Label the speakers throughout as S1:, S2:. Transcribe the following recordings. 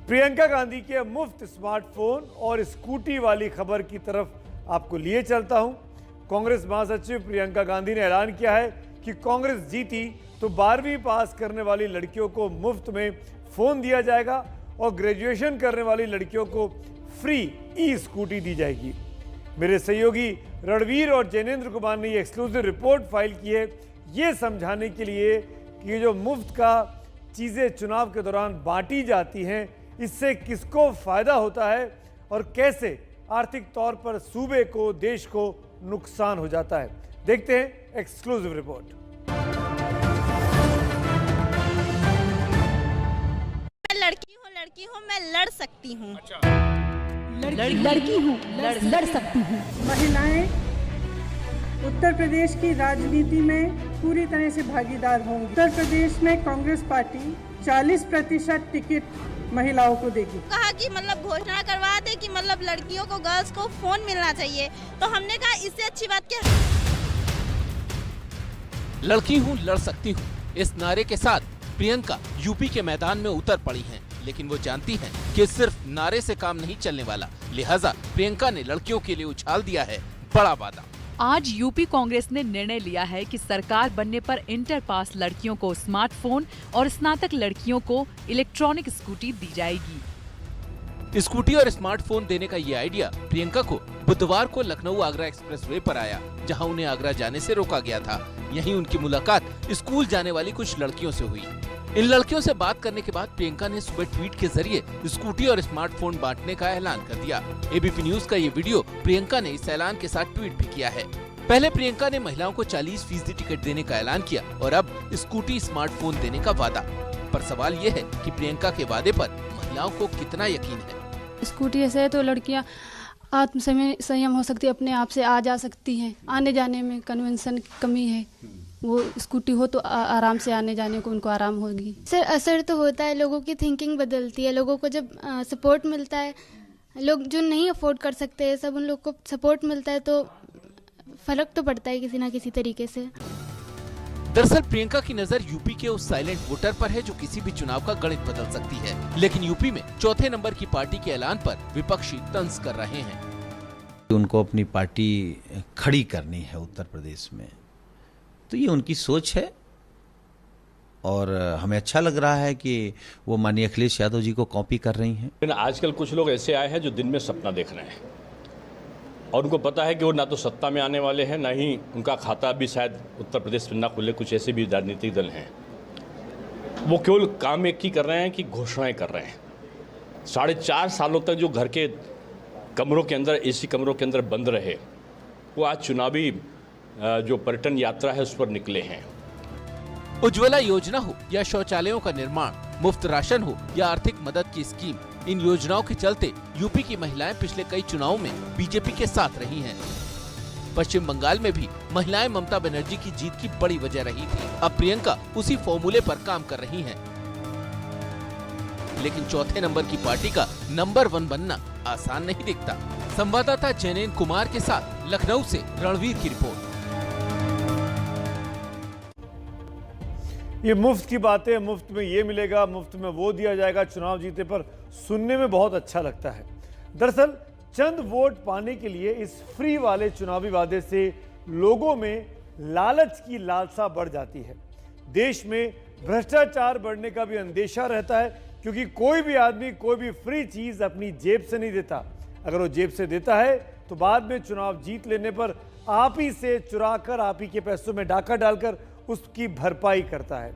S1: प्रियंका गांधी के मुफ्त स्मार्टफोन और स्कूटी वाली खबर की तरफ आपको लिए चलता हूं। कांग्रेस महासचिव प्रियंका गांधी ने ऐलान किया है कि कांग्रेस जीती तो 12वीं पास करने वाली लड़कियों को मुफ्त में फोन दिया जाएगा और ग्रेजुएशन करने वाली लड़कियों को फ्री ई स्कूटी दी जाएगी। मेरे सहयोगी रणवीर और जैनेंद्र कुमार ने ये एक्सक्लूसिव रिपोर्ट फाइल की है, ये समझाने के लिए कि जो मुफ्त का चीज़ें चुनाव के दौरान बांटी जाती हैं, इससे किसको फायदा होता है और कैसे आर्थिक तौर पर सूबे को, देश को नुकसान हो जाता है। देखते हैं एक्सक्लूसिव रिपोर्ट।
S2: मैं लड़की हूँ, मैं लड़ सकती हूँ।
S3: लड़की हूँ, लड़ सकती हूँ।
S4: महिलाएं उत्तर प्रदेश की राजनीति में पूरी तरह से भागीदार होंगी। उत्तर प्रदेश में कांग्रेस पार्टी 40% टिकट महिलाओं को देगी।
S2: कहा कि मतलब घोषणा करवा दे कि मतलब लड़कियों को, गर्ल्स को फोन मिलना चाहिए, तो हमने कहा इससे अच्छी बात क्या।
S5: लड़की हूँ, लड़ सकती हूँ, इस नारे के साथ प्रियंका यूपी के मैदान में उतर पड़ी हैं। लेकिन वो जानती हैं कि सिर्फ नारे से काम नहीं चलने वाला, लिहाजा प्रियंका ने लड़कियों के लिए उछाल दिया है बड़ा वादा।
S3: आज यूपी कांग्रेस ने निर्णय लिया है कि सरकार बनने पर इंटर पास लड़कियों को स्मार्टफोन और स्नातक लड़कियों को इलेक्ट्रॉनिक स्कूटी दी जाएगी।
S5: स्कूटी और स्मार्टफोन देने का ये आइडिया प्रियंका को बुधवार को लखनऊ आगरा एक्सप्रेसवे पर आया, जहां उन्हें आगरा जाने से रोका गया था। यहीं उनकी मुलाकात स्कूल जाने वाली कुछ लड़कियों से हुई। इन लड़कियों से बात करने के बाद प्रियंका ने सुबह ट्वीट के जरिए स्कूटी और स्मार्टफोन बांटने का ऐलान कर दिया। एबीपी न्यूज का ये वीडियो प्रियंका ने इस ऐलान के साथ ट्वीट भी किया है। पहले प्रियंका ने महिलाओं को 40% टिकट देने का ऐलान किया और अब स्कूटी, स्मार्टफोन देने का वादा। पर सवाल ये है कि प्रियंका के वादे पर महिलाओं को कितना यकीन है।
S6: स्कूटी ऐसे है तो लड़कियां आत्म संयम हो सकती है, अपने आप से आ जा सकती हैं। आने जाने में कन्वेंशन की कमी है, वो स्कूटी हो तो आराम से आने जाने को उनको आराम होगी।
S7: सर असर तो होता है, लोगों की थिंकिंग बदलती है। लोगों को जब सपोर्ट मिलता है, लोग जो नहीं अफोर्ड कर सकते सब उन लोग को सपोर्ट मिलता है तो फर्क तो पड़ता है किसी ना किसी तरीके से।
S5: दरअसल प्रियंका की नजर यूपी के उस साइलेंट वोटर पर है जो किसी भी चुनाव का गणित बदल सकती है। लेकिन यूपी में चौथे नंबर की पार्टी के ऐलान पर विपक्षी तंज कर रहे हैं।
S8: उनको अपनी पार्टी खड़ी करनी है उत्तर प्रदेश में, तो ये उनकी सोच है और हमें अच्छा लग रहा है कि वो माननीय अखिलेश यादव जी को कॉपी कर रही हैं।
S9: लेकिन आजकल कुछ लोग ऐसे आए हैं जो दिन में सपना देख रहे हैं और उनको पता है कि वो ना तो सत्ता में आने वाले हैं, ना ही उनका खाता भी शायद उत्तर प्रदेश में ना खुले। कुछ ऐसे भी राजनीतिक दल हैं, वो केवल काम एक ही कर रहे हैं कि घोषणाएं कर रहे हैं। 4.5 सालों तक जो घर के कमरों के अंदर, एसी कमरों के अंदर बंद रहे, वो आज चुनावी जो पर्यटन यात्रा है उस पर निकले हैं।
S5: उज्ज्वला योजना हो या शौचालयों का निर्माण, मुफ्त राशन हो या आर्थिक मदद की स्कीम, इन योजनाओं के चलते यूपी की महिलाएं पिछले कई चुनावों में बीजेपी के साथ रही हैं। पश्चिम बंगाल में भी महिलाएं ममता बनर्जी की जीत की बड़ी वजह रही थी। अब प्रियंका उसी फॉर्मूले पर काम कर रही हैं। लेकिन चौथे नंबर की पार्टी का नंबर 1 बनना आसान नहीं दिखता। संवाददाता जैनेंद्र कुमार के साथ लखनऊ से रणवीर की रिपोर्ट।
S1: ये मुफ्त की बातें, मुफ्त में ये मिलेगा, मुफ्त में वो दिया जाएगा, चुनाव जीते पर सुनने में बहुत अच्छा लगता है। दरअसल चंद वोट पाने के लिए इस फ्री वाले चुनावी वादे से लोगों में लालच की लालसा बढ़ जाती है। देश में भ्रष्टाचार बढ़ने का भी अंदेशा रहता है, क्योंकि कोई भी आदमी कोई भी फ्री चीज अपनी जेब से नहीं देता। अगर वो जेब से देता है तो बाद में चुनाव जीत लेने पर आप ही से चुरा कर, आप ही के पैसों में डाका डालकर उसकी भरपाई करता है।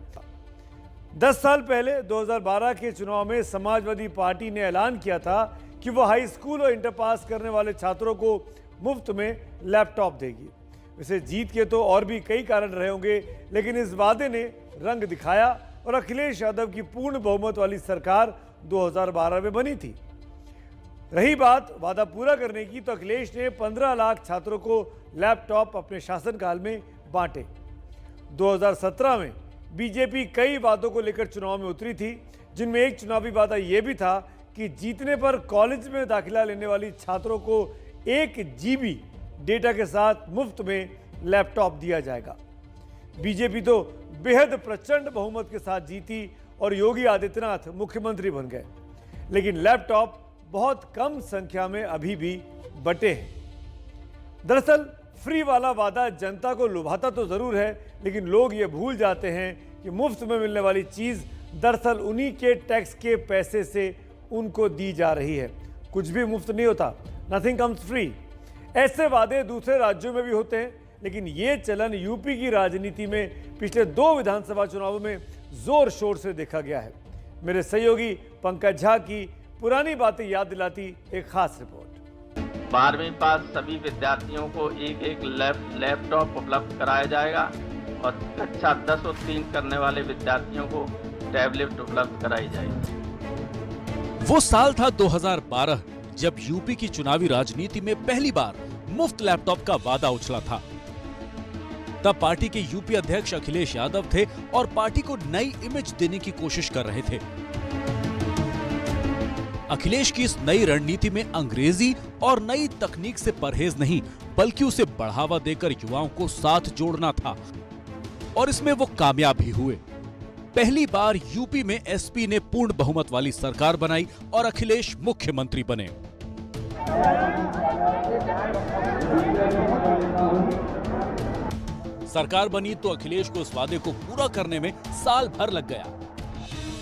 S1: 10 साल पहले 2012 के चुनाव में समाजवादी पार्टी ने ऐलान किया था कि वो हाई स्कूल और इंटर पास करने वाले छात्रों को मुफ्त में लैपटॉप देगी। वैसे जीत के तो और भी कई कारण रहे होंगे, लेकिन इस वादे ने रंग दिखाया और अखिलेश यादव की पूर्ण बहुमत वाली सरकार 2012 में बनी थी। रही बात वादा पूरा करने की, तो अखिलेश ने 15 लाख छात्रों को लैपटॉप अपने शासनकाल में बांटे। 2017 में बीजेपी कई वादों को लेकर चुनाव में उतरी थी, जिनमें एक चुनावी वादा यह भी था कि जीतने पर कॉलेज में दाखिला लेने वाली छात्रों को 1 GB डेटा के साथ मुफ्त में लैपटॉप दिया जाएगा। बीजेपी तो बेहद प्रचंड बहुमत के साथ जीती और योगी आदित्यनाथ मुख्यमंत्री बन गए। लेकिन लैपटॉप बहुत कम संख्या में अभी भी बटे हैं। दरअसल फ्री वाला वादा जनता को लुभाता तो जरूर है, लेकिन लोग ये भूल जाते हैं कि मुफ्त में मिलने वाली चीज दरअसल उन्हीं के टैक्स के पैसे से उनको दी जा रही है। कुछ भी मुफ्त नहीं होता, नथिंग कम्स फ्री। ऐसे वादे दूसरे राज्यों में भी होते हैं, लेकिन ये चलन यूपी की राजनीति में पिछले 2 विधानसभा चुनावों में जोर शोर से देखा गया है। मेरे सहयोगी पंकज झा की पुरानी बातें याद दिलाती एक खास रिपोर्ट।
S10: 12वीं पास सभी विद्यार्थियों को एक लैपटॉप उपलब्ध कराया जाएगा और कक्षा 10 और 3 करने वाले विद्यार्थियों को टैबलेट उपलब्ध कराई जाएगी।
S5: वो साल था 2012 जब यूपी की चुनावी राजनीति में पहली बार मुफ्त लैपटॉप का वादा उछला था। तब पार्टी के यूपी अध्यक्ष अखिलेश यादव थे और पार्टी को नई इमेज देने की कोशिश कर रहे थे। अखिलेश की इस नई रणनीति में अंग्रेजी और नई तकनीक से परहेज नहीं, बल्कि उसे बढ़ावा देकर युवाओं को साथ जोड़ना था और इसमें वो कामयाब भी हुए। पहली बार यूपी में एसपी ने पूर्ण बहुमत वाली सरकार बनाई और अखिलेश मुख्यमंत्री बने। सरकार बनी तो अखिलेश को इस वादे को पूरा करने में साल भर लग गया।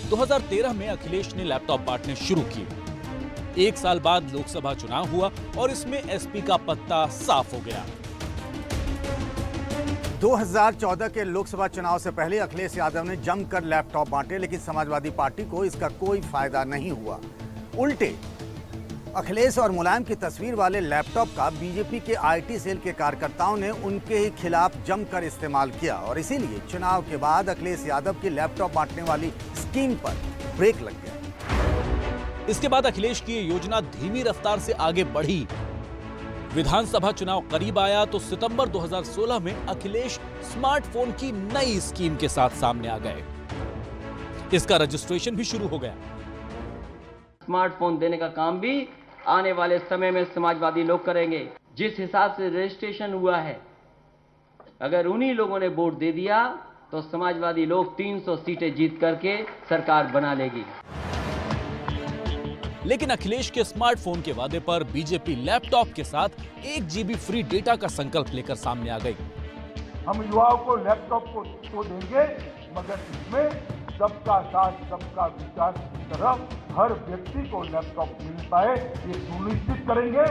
S5: 2013 में अखिलेश ने लैपटॉप बांटने शुरू किए। 1 साल बाद लोकसभा चुनाव हुआ और इसमें एसपी का पत्ता साफ हो गया।
S11: 2014 के लोकसभा चुनाव से पहले अखिलेश यादव ने जमकर लैपटॉप बांटे, लेकिन समाजवादी पार्टी को इसका कोई फायदा नहीं हुआ। उल्टे अखिलेश और मुलायम की तस्वीर वाले लैपटॉप का बीजेपी के आईटी सेल के कार्यकर्ताओं ने उनके ही खिलाफ जमकर इस्तेमाल किया और इसीलिए चुनाव के बाद अखिलेश यादव की लैपटॉप बांटने वाली स्कीम पर ब्रेक लग गया।
S5: इसके बाद अखिलेश की ये योजना धीमी रफ्तार से आगे बढ़ी। विधानसभा चुनाव करीब आया तो सितंबर 2016 में अखिलेश स्मार्टफोन की नई स्कीम के साथ सामने आ गए। इसका रजिस्ट्रेशन भी शुरू हो गया।
S10: स्मार्टफोन देने का काम भी आने वाले समय में समाजवादी लोग करेंगे। जिस हिसाब से रजिस्ट्रेशन हुआ है, अगर उन्हीं लोगों ने वोट दे दिया तो समाजवादी लोग 300 सीटें जीत करके सरकार बना लेगी।
S5: लेकिन अखिलेश के स्मार्टफोन के वादे पर बीजेपी लैपटॉप के साथ 1 GB फ्री डेटा का संकल्प लेकर सामने आ गई।
S12: हम युवाओं को लैपटॉप को देंगे, मगर इसमें सबका साथ सबका विकास की तरफ हर व्यक्ति को लैपटॉप मिल पाए, ये सुनिश्चित करेंगे।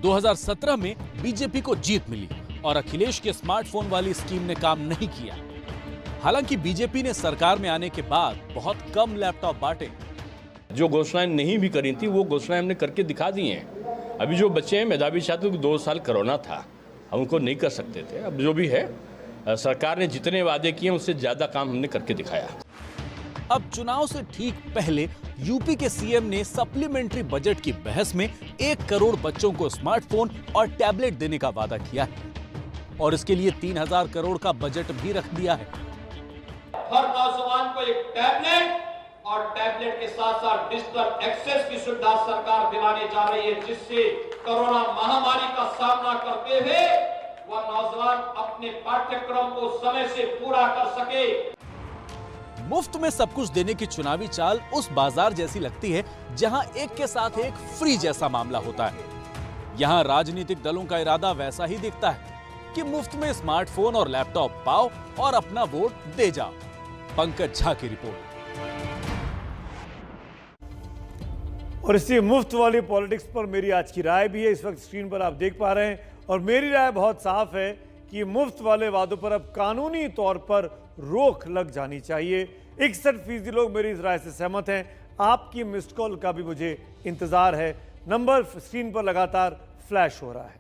S5: 2017 में बीजेपी को जीत मिली और अखिलेश के स्मार्टफोन वाली स्कीम ने काम नहीं किया। हालांकि बीजेपी ने सरकार में आने के बाद बहुत कम लैपटॉप बांटे।
S9: जो घोषणाएं नहीं भी करी थी वो घोषणाएं हमने करके दिखा दी हैं। अभी जो बच्चे हैं मेधावी छात्र, 2 साल कोरोना था, हम उनको नहीं कर सकते थे। अब जो भी है, सरकार ने जितने वादे किए उससे ज्यादा काम हमने करके दिखाया।
S5: अब चुनाव से ठीक पहले यूपी के सीएम ने सप्लीमेंट्री बजट की बहस में 1 करोड़ बच्चों को स्मार्टफोन और टैबलेट देने का वादा किया है और इसके लिए 3000 करोड़ का बजट भी रख दिया है।
S13: हर नौजवान को एक टैबलेट और टैबलेट के साथ साथ डिजिटल एक्सेस की सुविधा सरकार दिलाने जा रही है, जिससे कोरोना महामारी का सामना करते हुए वह नौजवान अपने पाठ्यक्रम को समय से पूरा कर सके।
S5: मुफ्त में सब कुछ देने की चुनावी चाल उस बाजार जैसी लगती है जहां एक के साथ एक फ्री जैसा मामला होता है। यहां राजनीतिक दलों का इरादा वैसा ही दिखता है कि मुफ्त में स्मार्टफोन और लैपटॉप पाओ और अपना वोट दे जाओ। पंकज झा की रिपोर्ट।
S1: और इसी मुफ्त वाली पॉलिटिक्स पर मेरी आज की राय भी है, इस वक्त स्क्रीन पर आप देख पा रहे हैं। और मेरी राय बहुत साफ है कि मुफ्त वाले वादों पर अब कानूनी तौर पर रोक लग जानी चाहिए। 61% लोग मेरी इस राय से सहमत हैं। आपकी मिस्ड कॉल का भी मुझे इंतजार है। नंबर स्क्रीन पर लगातार फ्लैश हो रहा है।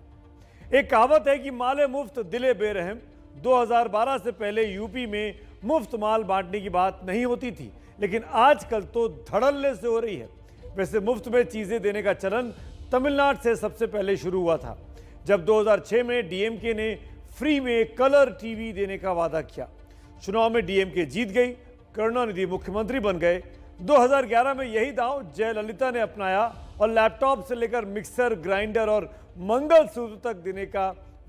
S1: एक कहावत है कि माले मुफ्त दिले बेरहम। 2012 से पहले यूपी में मुफ्त माल बांटने की बात नहीं होती थी, लेकिन आजकल तो धड़ल्ले से हो रही है। वैसे मुफ्त में चीजें देने का चलन तमिलनाडु से सबसे पहले शुरू हुआ था, जब 2006 में डीएमके ने फ्री में कलर टीवी देने का वादा किया। चुनाव में डीएमके जीत गई, करुणानिधि मुख्यमंत्री बन गए। 2011 में यही दांव जयललिता ने अपनाया और लैपटॉप से लेकर मिक्सर, ग्राइंडर और मंगलसूत्र तक देने का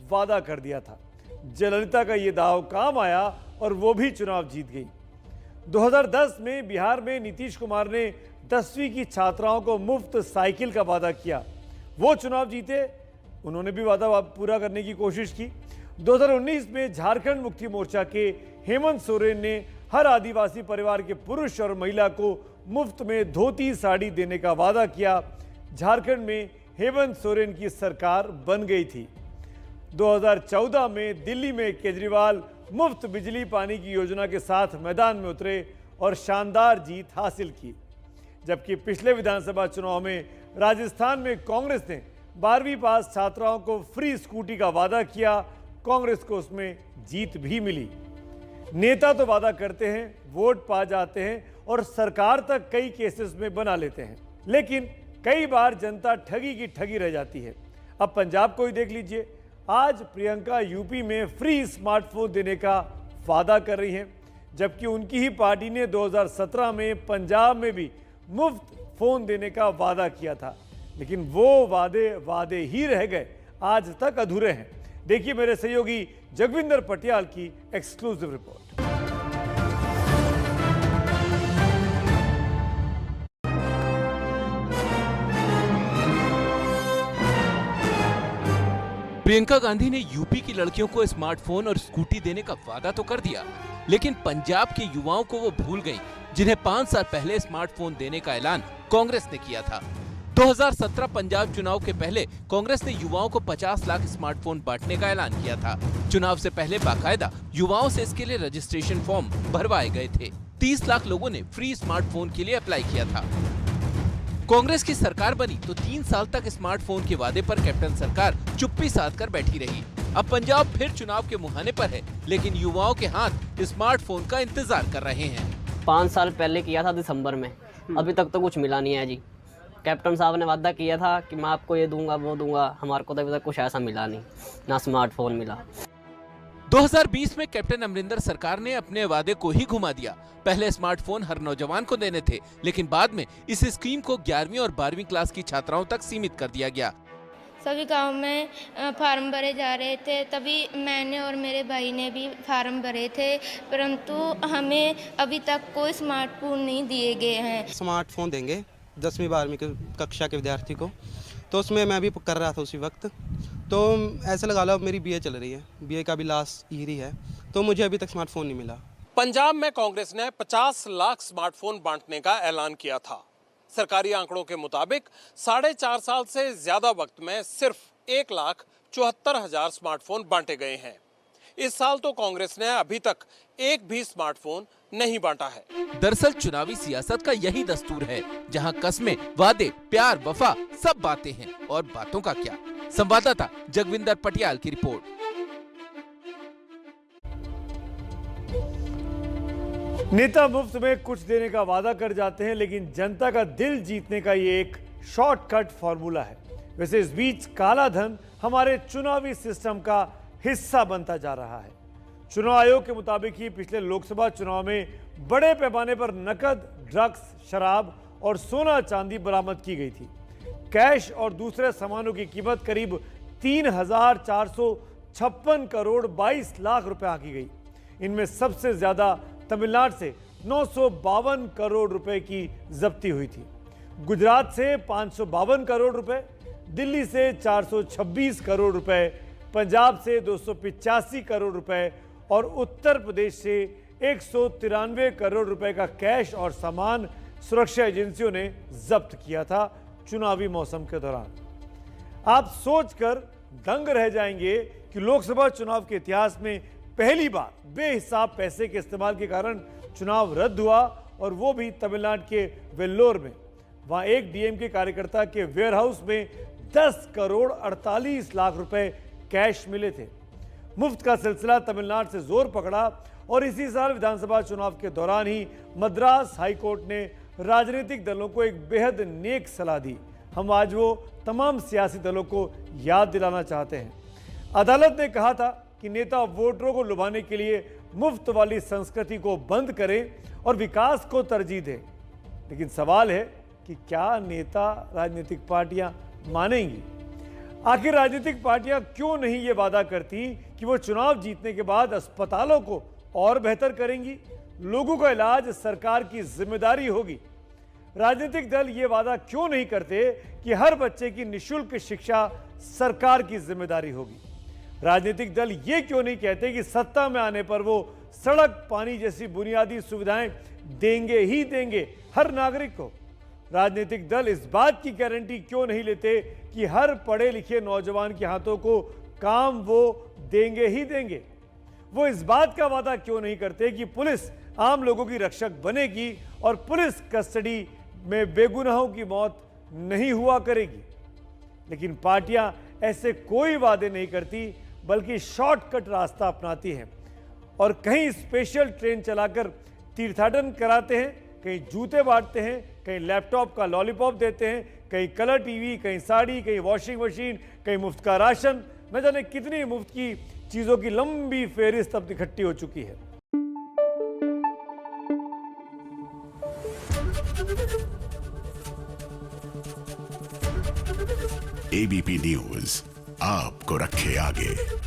S1: वादा कर दिया था। जयललिता का यह दांव काम आया और वो भी चुनाव जीत गई। 2010 में बिहार में नीतीश कुमार ने 10वीं की छात्राओं को मुफ्त साइकिल का वादा किया। वो चुनाव जीते, उन्होंने भी वादा पूरा करने की कोशिश की। 2019 में झारखंड मुक्ति मोर्चा के हेमंत सोरेन ने हर आदिवासी परिवार के पुरुष और महिला को मुफ्त में धोती साड़ी देने का वादा किया। झारखंड में हेमंत सोरेन की सरकार बन गई थी। 2014 में दिल्ली में केजरीवाल मुफ्त बिजली पानी की योजना के साथ मैदान में उतरे और शानदार जीत हासिल की। जबकि पिछले विधानसभा चुनाव में राजस्थान में कांग्रेस ने 12वीं पास छात्राओं को फ्री स्कूटी का वादा किया। कांग्रेस को उसमें जीत भी मिली। नेता तो वादा करते हैं, वोट पा जाते हैं और सरकार तक कई केसेस में बना लेते हैं, लेकिन कई बार जनता ठगी की ठगी रह जाती है। अब पंजाब को ही देख लीजिए। आज प्रियंका यूपी में फ्री स्मार्टफोन देने का वादा कर रही हैं, जबकि उनकी ही पार्टी ने 2017 में पंजाब में भी मुफ्त फोन देने का वादा किया था, लेकिन वो वादे ही रह गए, आज तक अधूरे हैं। देखिए मेरे सहयोगी जगविंदर पटियाल की एक्सक्लूसिव रिपोर्ट।
S5: प्रियंका गांधी ने यूपी की लड़कियों को स्मार्टफोन और स्कूटी देने का वादा तो कर दिया, लेकिन पंजाब के युवाओं को वो भूल गईं, जिन्हें 5 साल पहले स्मार्टफोन देने का ऐलान कांग्रेस ने किया था। 2017 पंजाब चुनाव के पहले कांग्रेस ने युवाओं को 50 लाख स्मार्टफोन बांटने का ऐलान किया था। चुनाव से पहले बाकायदा युवाओं से इसके लिए रजिस्ट्रेशन फॉर्म भरवाए गए थे। 30 लाख लोगों ने फ्री स्मार्टफोन के लिए अप्लाई किया था। कांग्रेस की सरकार बनी तो 3 साल तक स्मार्टफोन के वादे पर कैप्टन सरकार चुप्पी साध कर बैठी रही। अब पंजाब फिर चुनाव के मुहाने पर है, लेकिन युवाओं के हाथ स्मार्टफोन का इंतजार कर रहे हैं।
S14: 5 साल पहले किया था दिसंबर में, अभी तक तो कुछ मिला नहीं है जी। कैप्टन साहब ने वादा किया था कि मैं आपको ये दूंगा वो दूंगा, हमारे को तो अभी तक कुछ ऐसा मिला नहीं, ना स्मार्टफोन मिला।
S5: 2020 में कैप्टन अमरिंदर सरकार ने अपने वादे को ही घुमा दिया। पहले स्मार्टफोन हर नौजवान को देने थे, लेकिन बाद में इस स्कीम को 11वीं और 12वीं क्लास की छात्राओं तक सीमित कर दिया गया।
S15: सभी गांव में फार्म भरे जा रहे थे, तभी मैंने और मेरे भाई ने भी फार्म भरे थे, परंतु हमें अभी तक कोई स्मार्टफोन नहीं दिए गए हैं।
S16: स्मार्टफोन देंगे 10वीं 12वीं कक्षा के विद्यार्थी को, तो उसमें मैं भी कर रहा था उसी वक्त। तो ऐसा लगा लो मेरी बीए चल रही है, बीए का भी लास्ट ईयर ही है, तो मुझे अभी तक स्मार्टफोन नहीं मिला।
S17: पंजाब में कांग्रेस ने 50 लाख स्मार्टफोन बांटने का ऐलान किया था। सरकारी आंकड़ों के मुताबिक 4.5 साल से ज्यादा वक्त में सिर्फ 1,74,000 स्मार्टफोन बांटे गए हैं। इस साल तो कांग्रेस ने अभी तक एक भी स्मार्टफोन नहीं बांटा है।
S5: दरअसल चुनावी सियासत का यही दस्तूर है, जहां कस्में, वादे, प्यार, वफा सब बातें हैं और बातों का क्या। संवाददाता जगविंदर पटियाल की रिपोर्ट।
S1: नेता मुफ्त में कुछ देने का वादा कर जाते हैं, लेकिन जनता का दिल जीतने का ये एक शॉर्टकट फॉर्मूला है। वैसे इस बीच काला धन हमारे चुनावी सिस्टम का हिस्सा बनता जा रहा है। चुनाव आयोग के मुताबिक ही पिछले लोकसभा चुनाव में बड़े पैमाने पर नकद, ड्रग्स, शराब और सोना चांदी बरामद की गई थी। कैश और दूसरे सामानों की कीमत करीब 3,456 करोड़ 22 लाख रुपए आंकी गई। इनमें सबसे ज्यादा तमिलनाडु से 952 करोड़ रुपए की जब्ती हुई थी। गुजरात से 552 करोड़ रुपए, दिल्ली से 426 करोड़ रुपए, पंजाब से 285 करोड़ रुपए और उत्तर प्रदेश से 193 करोड़ रुपए का कैश और सामान सुरक्षा एजेंसियों ने जब्त किया था चुनावी मौसम के दौरान। आप सोचकर दंग रह जाएंगे कि लोकसभा चुनाव के इतिहास में पहली बार बेहिसाब पैसे के इस्तेमाल के कारण चुनाव रद्द हुआ, और वो भी तमिलनाडु के वेल्लोर में। वहां एक डीएमके कार्यकर्ता के वेयरहाउस में 10 करोड़ 48 लाख रुपए कैश मिले थे। मुफ्त का सिलसिला तमिलनाडु से जोर पकड़ा और इसी साल विधानसभा चुनाव के दौरान ही मद्रास हाईकोर्ट ने राजनीतिक दलों को एक बेहद नेक सलाह दी। हम आज वो तमाम सियासी दलों को याद दिलाना चाहते हैं। अदालत ने कहा था कि नेता वोटरों को लुभाने के लिए मुफ्त वाली संस्कृति को बंद करें और विकास को तरजीह दें। लेकिन सवाल है कि क्या नेता, राजनीतिक पार्टियां मानेंगी? आखिर राजनीतिक पार्टियां क्यों नहीं ये वादा करती कि वो चुनाव जीतने के बाद अस्पतालों को और बेहतर करेंगी, लोगों का इलाज सरकार की जिम्मेदारी होगी? राजनीतिक दल ये वादा क्यों नहीं करते कि हर बच्चे की निःशुल्क शिक्षा सरकार की जिम्मेदारी होगी? राजनीतिक दल ये क्यों नहीं कहते कि सत्ता में आने पर वो सड़क, पानी जैसी बुनियादी सुविधाएं देंगे ही देंगे हर नागरिक को? राजनीतिक दल इस बात की गारंटी क्यों नहीं लेते कि हर पढ़े लिखे नौजवान के हाथों को काम वो देंगे ही देंगे? वो इस बात का वादा क्यों नहीं करते कि पुलिस आम लोगों की रक्षक बनेगी और पुलिस कस्टडी में बेगुनाहों की मौत नहीं हुआ करेगी? लेकिन पार्टियां ऐसे कोई वादे नहीं करती, बल्कि शॉर्टकट रास्ता अपनाती हैं और कहीं स्पेशल ट्रेन चलाकर तीर्थाटन कराते हैं, कहीं जूते बांटते हैं, कहीं लैपटॉप का लॉलीपॉप देते हैं, कहीं कलर टीवी, कहीं साड़ी, कहीं वॉशिंग मशीन, कहीं मुफ्त का राशन, न जाने कितनी मुफ्त की चीजों की लंबी फेहरिस्त अब इकट्ठी हो चुकी है।
S18: एबीपी न्यूज आपको रखे आगे।